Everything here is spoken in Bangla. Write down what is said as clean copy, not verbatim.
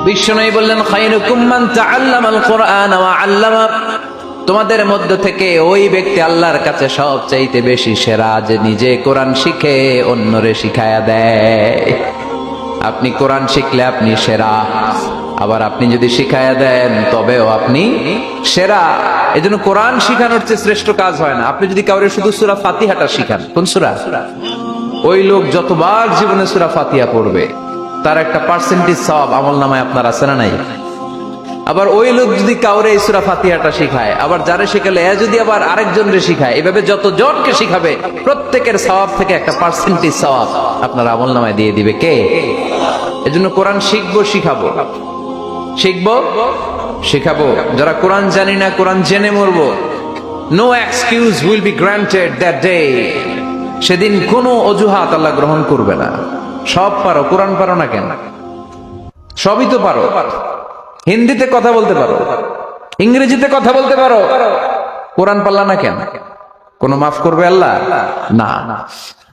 বিশ্বনবী বললেন, খায়রুকুম মান তাআল্লামাল কুরআন ওয়া আল্লামা। তোমাদের মধ্য থেকে ওই ব্যক্তি আল্লাহর কাছে সবচাইতে বেশি সেরা, যে নিজে কোরআন শিখে অন্যরে শিখায়া দেয়। আপনি কোরআন শিখলে আপনি সেরা, আবার আপনি যদি শিখায়া দেন তবেও আপনি সেরা। এজন্য কোরআন শিখানোর চেয়ে শ্রেষ্ঠ কাজ হয় না। আপনি যদি কাউরে শুধু সূরা ফাতিহাটা শিখান, কোন সূরা, ওই লোক যতবার জীবনে সূরা ফাতিহা পড়বে তার একটা পার্সেন্টেজ সওয়াব আমলনামায় আপনার আছে না নাই? আবার ওই লোক যদি কাউরে এই সূরা ফাতিহাটা শিখায়, আবার যারে শিখালে এ যদি আবার আরেকজনরে শিখায়, এভাবে যত জনকে শিখাবে প্রত্যেকের সওয়াব থেকে একটা পার্সেন্টেজ সওয়াব আপনার আমলনামায় দিয়ে দিবে কে? এজন্য কোরআন শিখবো, শিখাবো, শিখবো, শিখাবো। যারা কোরআন জানি না, কোরআন জেনে মরবো, no excuse will be granted that day. সেদিন কোনো অজুহাত আল্লাহ গ্রহণ করবে না। সব পারো, কোরআন পারো না কেন? সবই তো পারো। হিন্দিতে কথা বলতে পারো, ইংরেজিতে কথা বলতে পারো, কোরআন পারলা না কেন? কোনো মাফ করবে আল্লাহ? না।